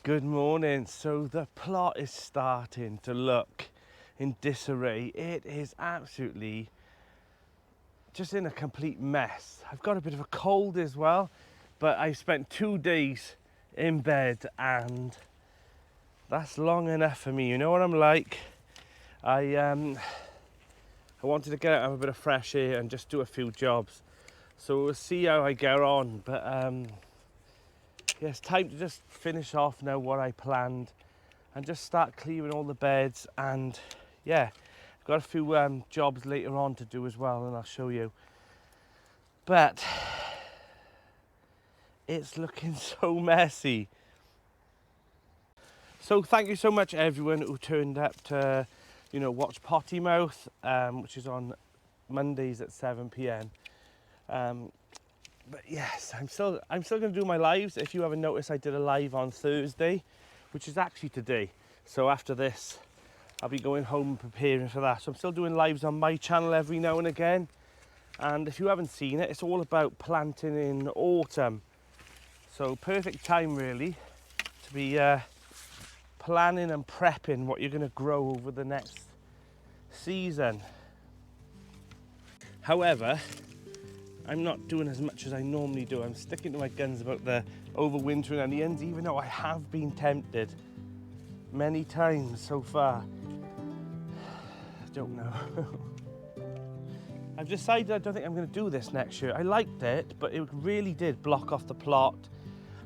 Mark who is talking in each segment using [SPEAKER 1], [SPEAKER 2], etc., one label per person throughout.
[SPEAKER 1] Good morning. So the plot is starting to look in disarray. It is absolutely just in a complete mess. I've got a bit of a cold as well, but I've spent 2 days in bed and that's long enough for me. You know what I'm like? I wanted to get out, have a bit of fresh air and just do a few jobs. So we'll see how I get on, but yeah, it's time to just finish off now what I planned and just start clearing all the beds. And yeah, I've got a few jobs later on to do as well, and I'll show you. But it's looking so messy. So thank you so much everyone who turned up to, watch Potty Mouth, which is on Mondays at 7 p.m. But yes, I'm still going to do my lives. If you haven't noticed, I did a live on Thursday, which is actually today. So after this, I'll be going home and preparing for that. So I'm still doing lives on my channel every now and again. And if you haven't seen it, it's all about planting in autumn. So perfect time really to be planning and prepping what you're going to grow over the next season. However, I'm not doing as much as I normally do. I'm sticking to my guns about the overwintering onions, even though I have been tempted many times so far. I don't know. I've decided I don't think I'm going to do this next year. I liked it, but it really did block off the plot,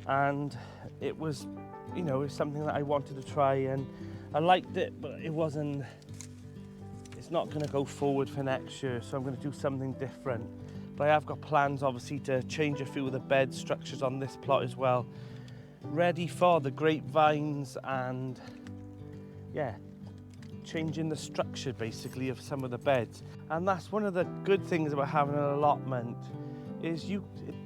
[SPEAKER 1] and it was, it was something that I wanted to try, and I liked it, but it's not going to go forward for next year, so I'm going to do something different. But I have got plans obviously to change a few of the bed structures on this plot as well, ready for the grapevines, and yeah, changing the structure basically of some of the beds. And that's one of the good things about having an allotment, is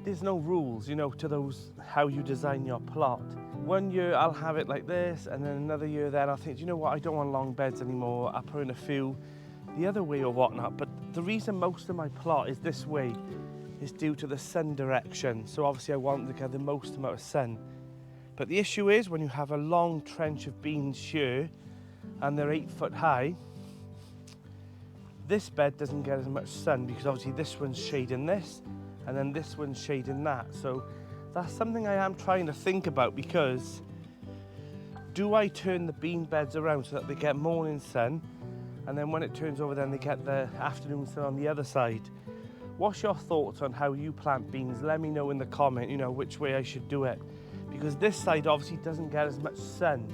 [SPEAKER 1] there's no rules, to those how you design your plot. One year I'll have it like this, and then another year then I'll think, you know what, I don't want long beds anymore. I'll put in a few the other way or whatnot. But the reason most of my plot is this way is due to the sun direction. So obviously I want to get the most amount of sun. But the issue is when you have a long trench of beans here and they're 8 foot high, this bed doesn't get as much sun because obviously this one's shading this and then this one's shading that. So that's something I am trying to think about, because do I turn the bean beds around so that they get morning sun, and then when it turns over then they get the afternoon sun on the other side? What's your thoughts on how you plant beans? Let me know in the comment, which way I should do it, because this side obviously doesn't get as much sun.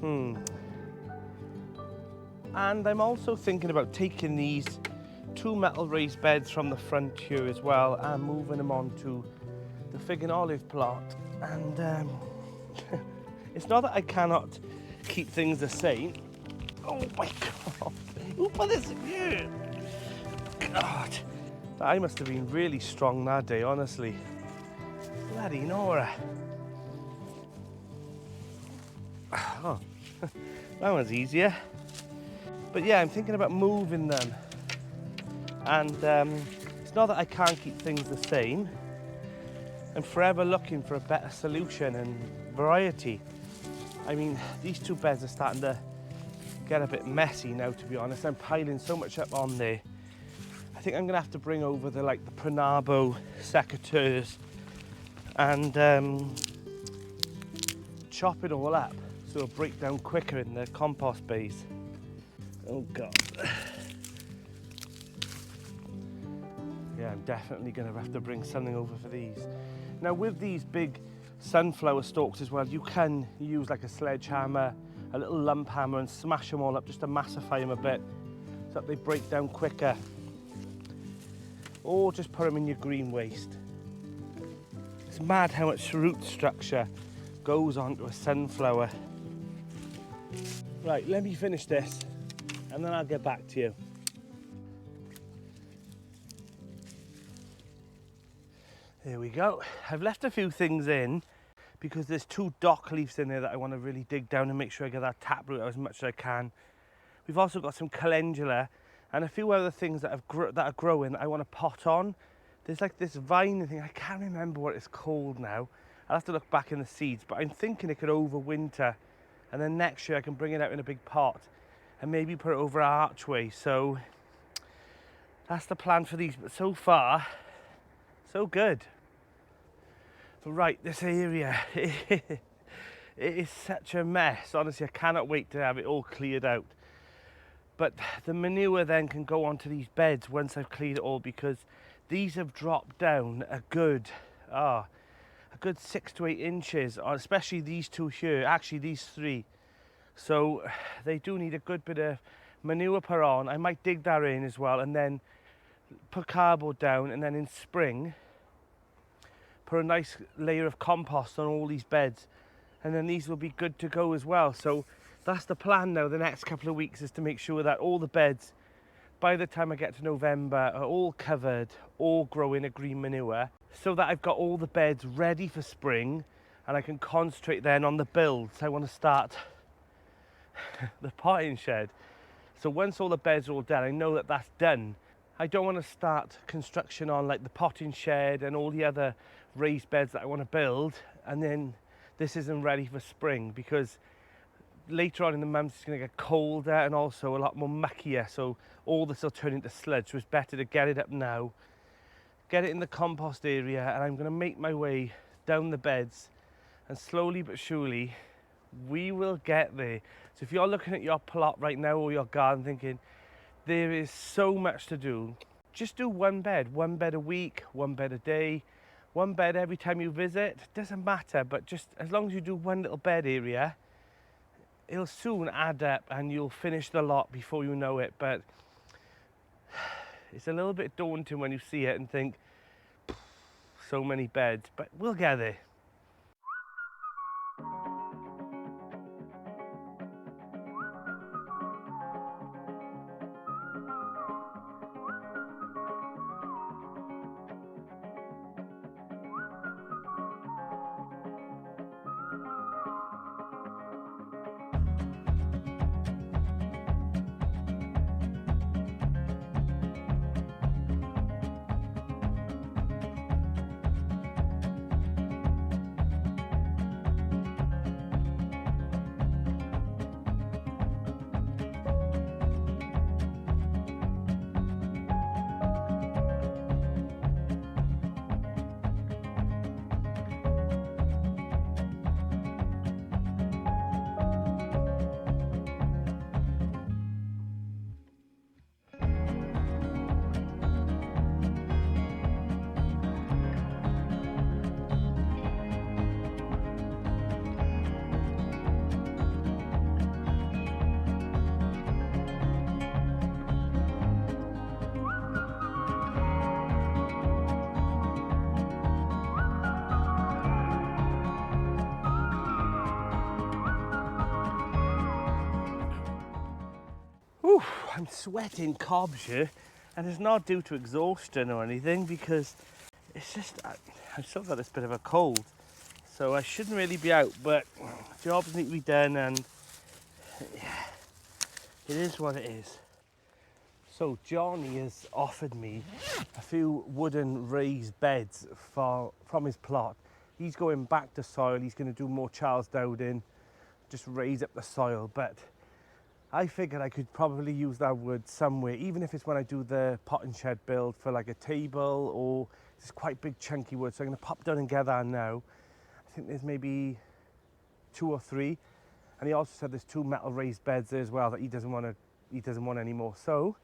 [SPEAKER 1] And I'm also thinking about taking these 2 metal raised beds from the front here as well and moving them onto the fig and olive plot. And it's not that I cannot keep things the same. Oh my God, who put this in here? God, I must have been really strong that day, honestly. Bloody Nora. Oh, that was easier. But yeah, I'm thinking about moving them. And it's not that I can't keep things the same. I'm forever looking for a better solution and variety. I mean, these 2 beds are starting to get a bit messy now, to be honest. I'm piling so much up on there. I think I'm gonna have to bring over the Pronabo secateurs and chop it all up so it'll break down quicker in the compost bays. Oh God. Yeah, I'm definitely gonna have to bring something over for these. Now with these big sunflower stalks as well, you can use like a sledgehammer, a little lump hammer, and smash them all up just to massify them a bit so that they break down quicker. Or just put them in your green waste. It's mad how much root structure goes onto a sunflower. Right, let me finish this and then I'll get back to you. There we go. I've left a few things in because there's 2 dock leaves in there that I want to really dig down and make sure I get that taproot out as much as I can. We've also got some calendula and a few other things that are growing that I want to pot on. There's like this vine thing, I can't remember what it's called now, I'll have to look back in the seeds, but I'm thinking it could overwinter, and then next year I can bring it out in a big pot and maybe put it over our archway. So that's the plan for these, but so far, so good. But right, this area, it is such a mess. Honestly, I cannot wait to have it all cleared out. But the manure then can go onto these beds once I've cleared it all, because these have dropped down a good 6 to 8 inches, especially these two here, actually these three. So they do need a good bit of manure put on. I might dig that in as well, and then put cardboard down, and then in spring put a nice layer of compost on all these beds, and then these will be good to go as well. So that's the plan now. The next couple of weeks is to make sure that all the beds, by the time I get to November, are all covered, all growing a green manure, so that I've got all the beds ready for spring, and I can concentrate then on the builds. I want to start the potting shed. So once all the beds are all done, I know that that's done. I don't want to start construction on like the potting shed and all the other raised beds that I want to build, and then this isn't ready for spring, because later on in the month it's going to get colder and also a lot more muckier, so all this will turn into sludge. So it's better to get it up now, get it in the compost area, and I'm going to make my way down the beds, and slowly but surely we will get there. So if you're looking at your plot right now or your garden thinking there is so much to do, just do one bed a week, one bed a day, one bed every time you visit. It doesn't matter, but just as long as you do one little bed area, it'll soon add up and you'll finish the lot before you know it. But it's a little bit daunting when you see it and think so many beds, but we'll get there. Whew, I'm sweating cobs here, and it's not due to exhaustion or anything, because it's just I've still got this bit of a cold, so I shouldn't really be out, but jobs need to be done, and yeah, it is what it is. So Johnny has offered me a few wooden raised beds from his plot. He's going back to soil. He's going to do more Charles Dowding, just raise up the soil, but I figured I could probably use that wood somewhere, even if it's when I do the potting shed build for like a table, or it's quite big chunky wood. So I'm going to pop down and get that now. I think there's maybe 2 or 3, and he also said there's 2 metal raised beds there as well that he doesn't want anymore. So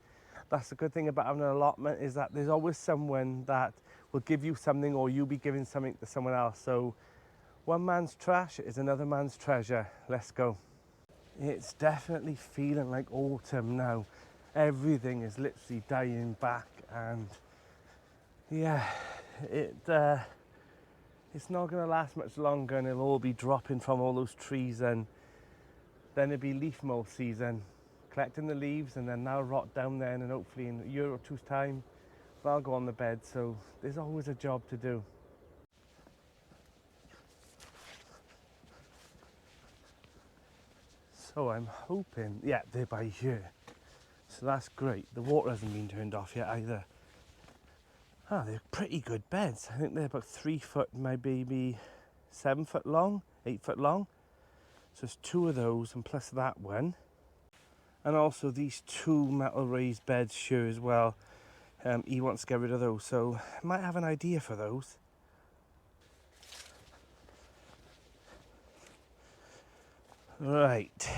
[SPEAKER 1] that's the good thing about having an allotment, is that there's always someone that will give you something, or you'll be giving something to someone else. So one man's trash is another man's treasure. Let's go. It's definitely feeling like autumn now. Everything is literally dying back, and yeah, it's not going to last much longer, and it'll all be dropping from all those trees, and then it'll be leaf mold season, collecting the leaves, and then they'll rot down then, and hopefully in a year or two's time they'll go on the bed. So there's always a job to do. So I'm hoping, yeah, they're by here. So that's great. The water hasn't been turned off yet either. Ah, they're pretty good beds. I think they're about 3 foot, my baby 7 foot long, 8 foot long. So there's 2 of those and plus that one. And also these 2 metal raised beds here as well. He wants to get rid of those, so I might have an idea for those. Right.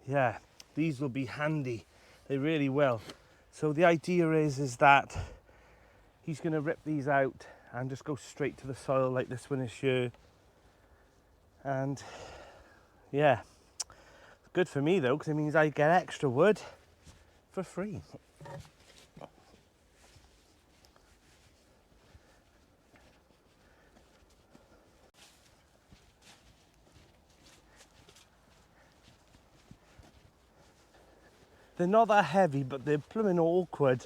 [SPEAKER 1] Yeah, these will be handy. They really will. So the idea is that he's going to rip these out and just go straight to the soil like this one is here. And yeah, it's good for me though, because it means I get extra wood for free. They're not that heavy, but they're blooming awkward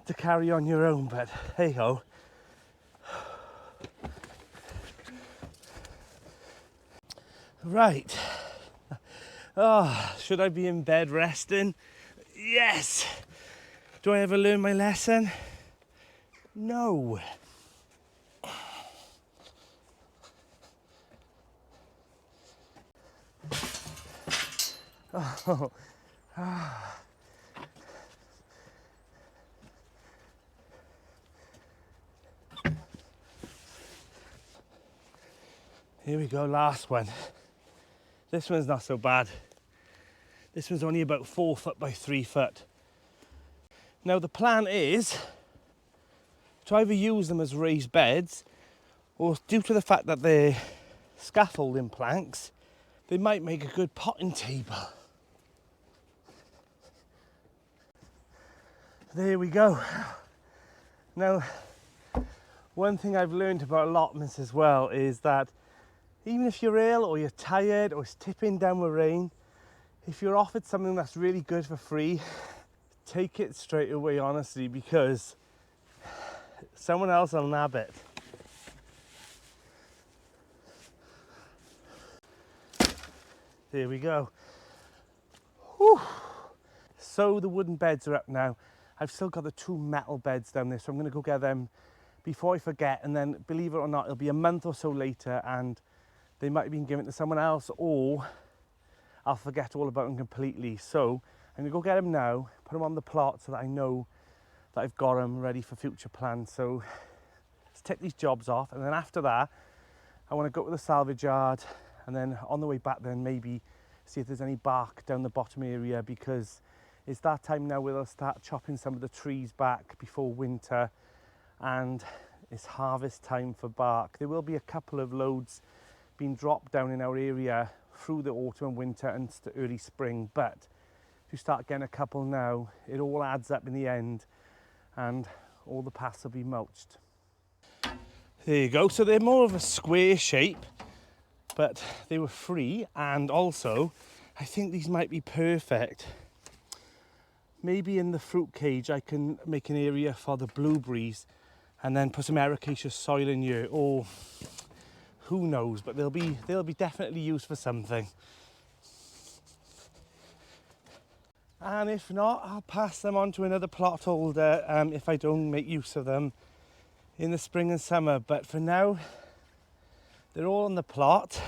[SPEAKER 1] to carry on your own, but hey ho. Right. Oh, should I be in bed resting? Yes. Do I ever learn my lesson? No. Oh. Here we go, last one. This one's not so bad. This one's only about 4 foot by 3 foot. Now the plan is to either use them as raised beds, or due to the fact that they're scaffolding planks, they might make a good potting table. There we go. Now, one thing I've learned about allotments as well is that even if you're ill or you're tired or it's tipping down with rain, if you're offered something that's really good for free, take it straight away, honestly, because someone else will nab it. There we go. Whew. So the wooden beds are up now. I've still got the 2 metal beds down there, so I'm going to go get them before I forget, and then believe it or not, it'll be a month or so later and they might have been given to someone else, or I'll forget all about them completely. So I'm going to go get them now, put them on the plot so that I know that I've got them ready for future plans. So let's take these jobs off, and then after that I want to go to the salvage yard, and then on the way back then maybe see if there's any bark down the bottom area, because it's that time now where they'll start chopping some of the trees back before winter, and it's harvest time for bark. There will be a couple of loads being dropped down in our area through the autumn and winter and early spring, but if you start getting a couple now, it all adds up in the end and all the paths will be mulched. There you go. So they're more of a square shape, but they were free, and also I think these might be perfect. Maybe in the fruit cage I can make an area for the blueberries and then put some ericaceous soil in here, or who knows, but they'll be definitely used for something. And if not, I'll pass them on to another plot holder if I don't make use of them in the spring and summer. But for now, they're all on the plot.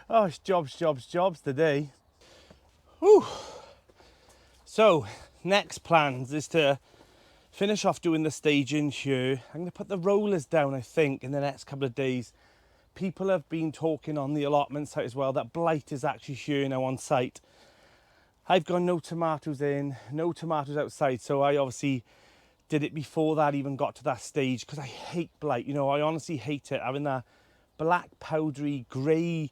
[SPEAKER 1] Oh, it's jobs today. Whew. So, next plans is to finish off doing the staging here. I'm going to put the rollers down, I think, in the next couple of days. People have been talking on the allotment site as well that blight is actually here now on site. I've got no tomatoes in, no tomatoes outside, so I obviously did it before that even got to that stage, because I hate blight. You know, I honestly hate it, having that black powdery grey,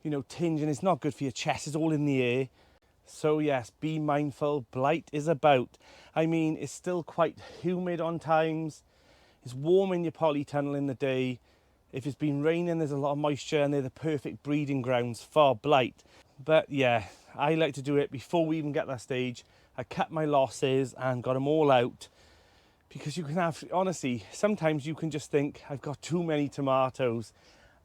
[SPEAKER 1] you know, tinge, and it's not good for your chest. It's all in the air. So yes, be mindful. Blight is about. I mean, it's still quite humid on times. It's warm in your polytunnel in the day. If it's been raining, there's a lot of moisture, and they're the perfect breeding grounds for blight. But yeah, I like to do it before we even get that stage. I cut my losses and got them all out, because you can have, honestly, sometimes you can just think, I've got too many tomatoes,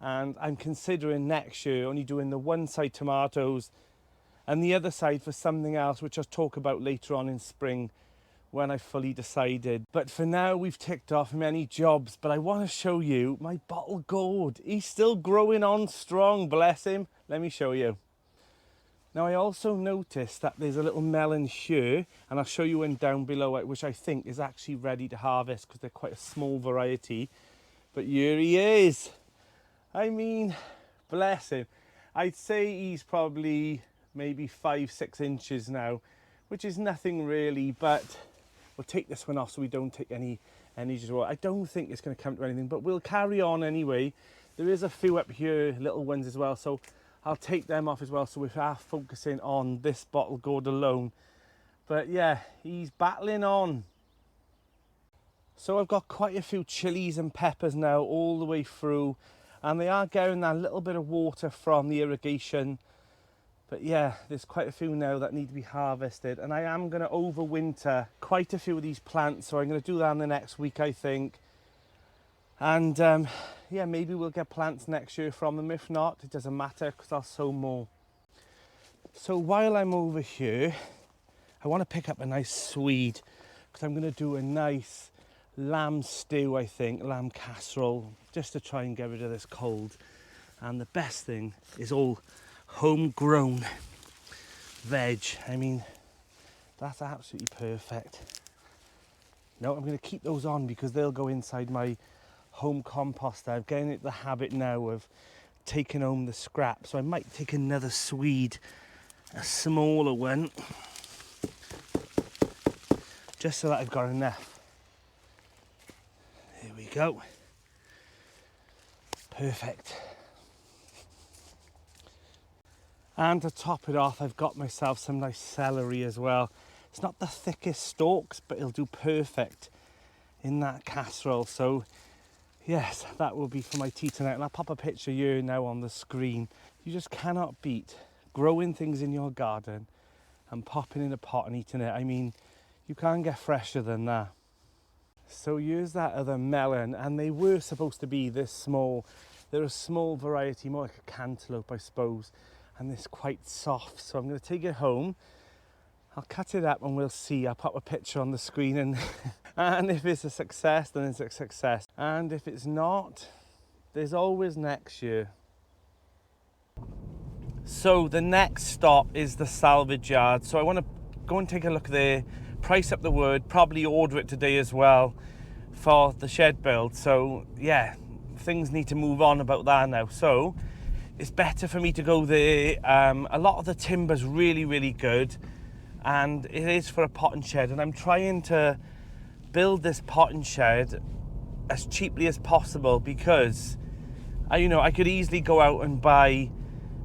[SPEAKER 1] and I'm considering next year only doing the one side tomatoes and the other side for something else, which I'll talk about later on in spring, when I fully decided. But for now, we've ticked off many jobs, but I want to show you my bottle gourd. He's still growing on strong, bless him. Let me show you. Now, I also noticed that there's a little melon here, and I'll show you one down below, which I think is actually ready to harvest because they're quite a small variety. But here he is. I mean, bless him. I'd say he's probably maybe 5-6 inches now, which is nothing really, but we'll take this one off so we don't take any as well. I don't think it's going to come to anything, but we'll carry on anyway. There is a few up here, little ones as well, so I'll take them off as well, so we are focusing on this bottle gourd alone. But yeah, he's battling on. So I've got quite a few chilies and peppers now all the way through, and they are getting that little bit of water from the irrigation. But yeah, there's quite a few now that need to be harvested, and I am going to overwinter quite a few of these plants, so I'm going to do that in the next week, I think. And yeah, maybe we'll get plants next year from them. If not, it doesn't matter because I'll sow more. So while I'm over here, I want to pick up a nice swede because I'm going to do a nice lamb stew, I think, lamb casserole, just to try and get rid of this cold. And the best thing is all homegrown veg. I mean, that's absolutely perfect. No, I'm going to keep those on because they'll go inside my home composter. I'm getting into the habit now of taking home the scrap, so I might take another swede, a smaller one, just so that I've got enough. There we go. Perfect. And to top it off, I've got myself some nice celery as well. It's not the thickest stalks, but it'll do perfect in that casserole. So yes, that will be for my tea tonight. And I'll pop a picture here now on the screen. You just cannot beat growing things in your garden and popping in a pot and eating it. I mean, you can't get fresher than that. So here's that other melon, and they were supposed to be this small. They're a small variety, more like a cantaloupe, I suppose. And it's quite soft, so I'm going to take it home. I'll cut it up and we'll see. I'll pop a picture on the screen, and and if it's a success, then it's a success. And if it's not, there's always next year. So the next stop is the salvage yard. So I want to go and take a look there, price up the wood, probably order it today as well for the shed build. So yeah, things need to move on about that now. So it's better for me to go there. A lot of the timber's really good, and it is for a potting shed, and I'm trying to build this potting shed as cheaply as possible because I could easily go out and buy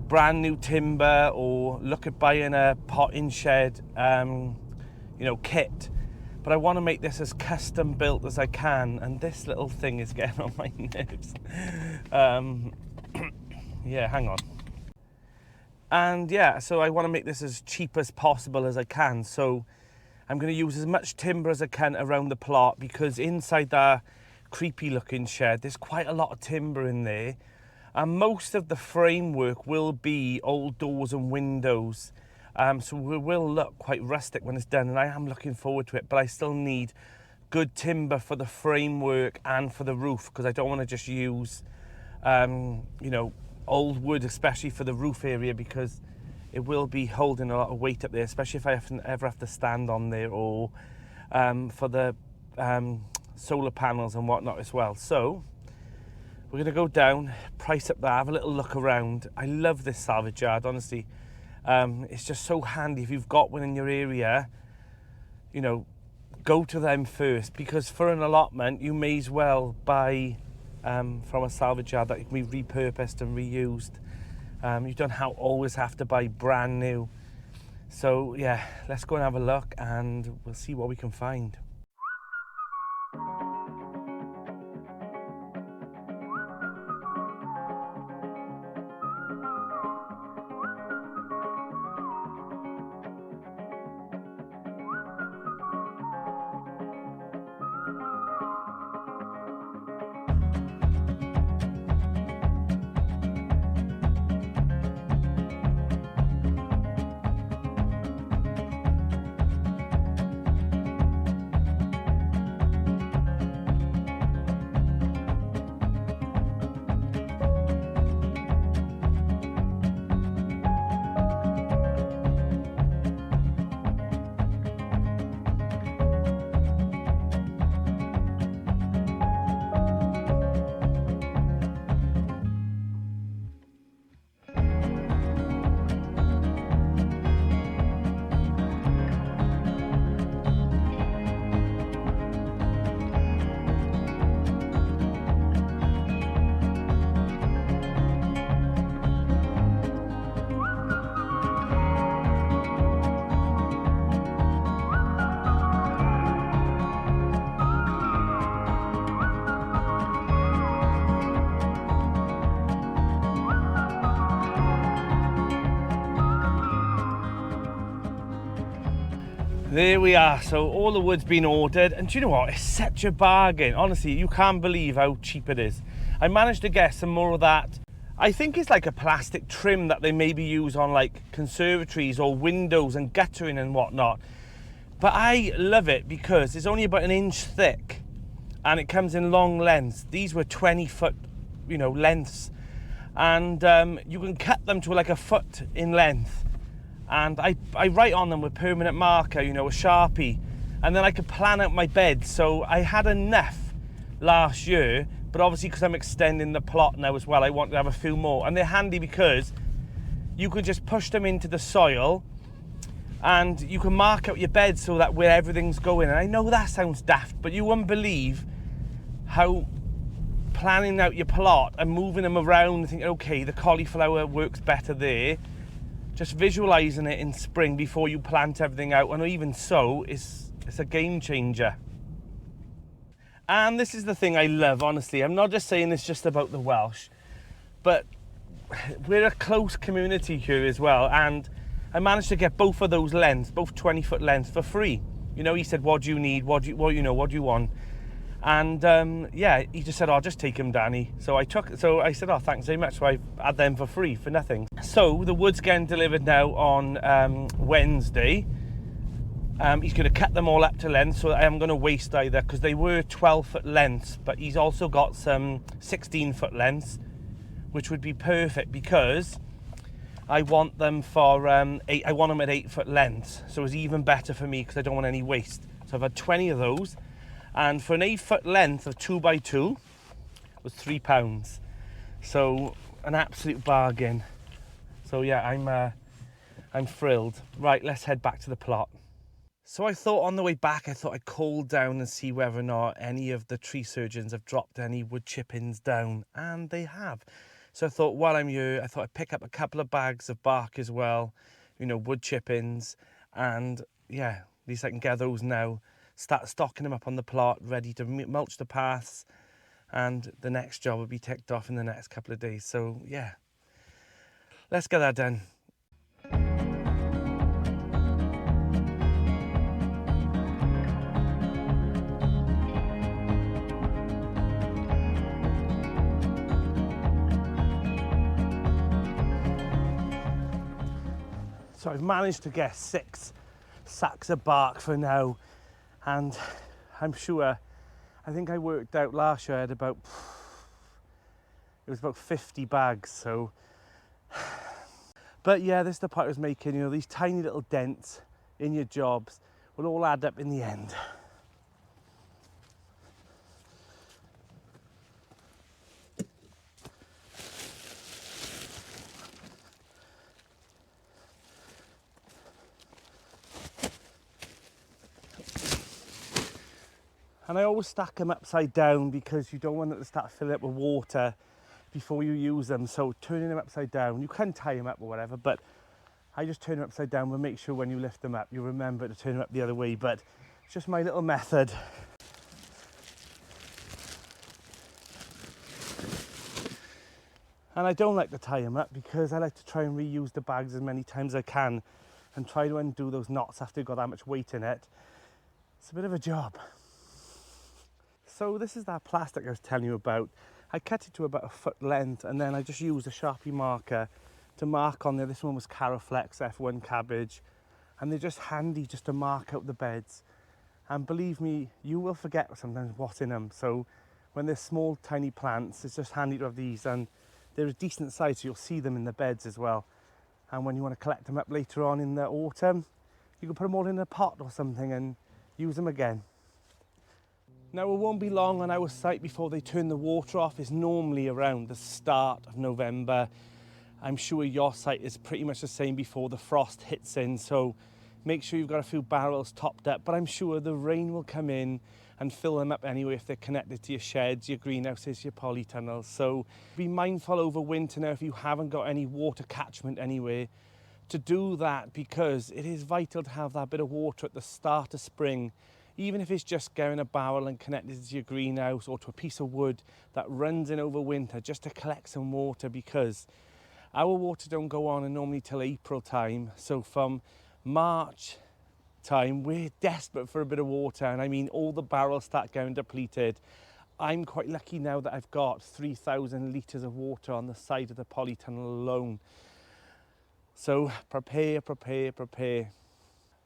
[SPEAKER 1] brand new timber or look at buying a potting shed kit, but I want to make this as custom built as I can, and this little thing is getting on my nerves. Yeah, hang on. And yeah, so I want to make this as cheap as possible as I can. So I'm going to use as much timber as I can around the plot, because inside that creepy looking shed, there's quite a lot of timber in there. And most of the framework will be old doors and windows. So it will look quite rustic when it's done, and I am looking forward to it. But I still need good timber for the framework and for the roof, because I don't want to just use, old wood, especially for the roof area, because it will be holding a lot of weight up there, especially if I ever have to stand on there, or for the solar panels and whatnot as well. So we're going to go down, price up that, have a little look around. I love this salvage yard, honestly. It's just so handy if you've got one in your area. Go to them first, because for an allotment you may as well buy from a salvage yard that can be repurposed and reused. You don't always have to buy brand new. So yeah, let's go and have a look, and we'll see what we can find. There we are, so all the wood's been ordered, and do you know what, it's such a bargain. Honestly, you can't believe how cheap it is. I managed to get some more of that. I think it's like a plastic trim that they maybe use on like conservatories or windows and guttering and whatnot. But I love it because it's only about 1 inch thick and it comes in long lengths. These were 20-foot, lengths, and you can cut them to like 1 foot in length. And I write on them with permanent marker, a Sharpie, and then I could plan out my bed. So I had enough last year, but obviously because I'm extending the plot now as well, I want to have a few more. And they're handy because you can just push them into the soil and you can mark out your bed so that where everything's going. And I know that sounds daft, but you won't believe how planning out your plot and moving them around and thinking, okay, the cauliflower works better there. Just visualising it in spring before you plant everything out, and even so, it's a game changer. And this is the thing I love, honestly. I'm not just saying this just about the Welsh, but we're a close community here as well, and I managed to get both of those lengths, both 20-foot lengths, for free. He said, what do you need? What do you want? And yeah, he just said, just take them, Danny. So I said, thanks very much. So I had them for free, for nothing. So the wood's getting delivered now on Wednesday. He's going to cut them all up to length, so I am going to waste either, because they were 12-foot lengths, but he's also got some 16-foot lengths, which would be perfect because I want them for I want them at 8-foot lengths. So it's even better for me because I don't want any waste. So I've had 20 of those. And for an 8-foot length of 2x2 was £3. So an absolute bargain. So yeah, I'm thrilled. Right, let's head back to the plot. So I thought on the way back, I'd call down and see whether or not any of the tree surgeons have dropped any wood chippings down, and they have. So I thought while I'm here, I'd pick up a couple of bags of bark as well, wood chippings, and yeah, at least I can get those now. Start stocking them up on the plot, ready to mulch the paths, and the next job will be ticked off in the next couple of days. So yeah, let's get that done. So I've managed to get 6 sacks of bark for now. And I'm sure, I think I worked out last year I had about 50 bags, so. But yeah, this is the part I was making, these tiny little dents in your jobs will all add up in the end. And I always stack them upside down because you don't want them to start filling up with water before you use them. So turning them upside down, you can tie them up or whatever, but I just turn them upside down and make sure when you lift them up, you remember to turn them up the other way. But it's just my little method. And I don't like to tie them up because I like to try and reuse the bags as many times as I can and try to undo those knots after you've got that much weight in it. It's a bit of a job. So this is that plastic I was telling you about. I cut it to about 1 foot length, and then I just used a Sharpie marker to mark on there. This one was Caroflex F1 cabbage, and they're just handy just to mark out the beds. And believe me, you will forget sometimes what's in them. So when they're small, tiny plants, it's just handy to have these, and they're a decent size, so you'll see them in the beds as well. And when you want to collect them up later on in the autumn, you can put them all in a pot or something and use them again. Now it won't be long on our site before they turn the water off. It's normally around the start of November. I'm sure your site is pretty much the same before the frost hits in, so make sure you've got a few barrels topped up, but I'm sure the rain will come in and fill them up anyway if they're connected to your sheds, your greenhouses, your polytunnels. So be mindful over winter now if you haven't got any water catchment anywhere to do that, because it is vital to have that bit of water at the start of spring. Even if it's just getting a barrel and connected to your greenhouse or to a piece of wood that runs in over winter, just to collect some water, because our water don't go on normally till April time. So from March time, we're desperate for a bit of water, and I mean all the barrels start getting depleted. I'm quite lucky now that I've got 3,000 litres of water on the side of the polytunnel alone. So prepare, prepare, prepare.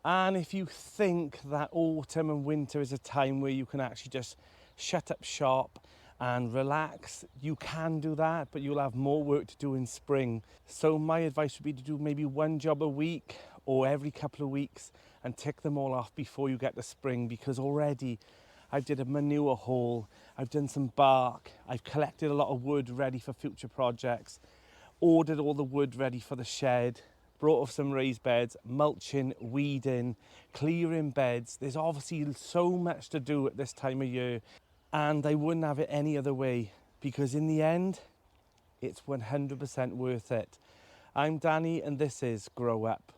[SPEAKER 1] And if you think that autumn and winter is a time where you can actually just shut up shop and relax, you can do that, but you'll have more work to do in spring. So my advice would be to do maybe one job a week or every couple of weeks and tick them all off before you get to spring, because already I did a manure haul, I've done some bark, I've collected a lot of wood ready for future projects, ordered all the wood ready for the shed, brought off some raised beds, mulching, weeding, clearing beds. There's obviously so much to do at this time of year, and I wouldn't have it any other way, because in the end, it's 100% worth it. I'm Danny, and this is Grow Up.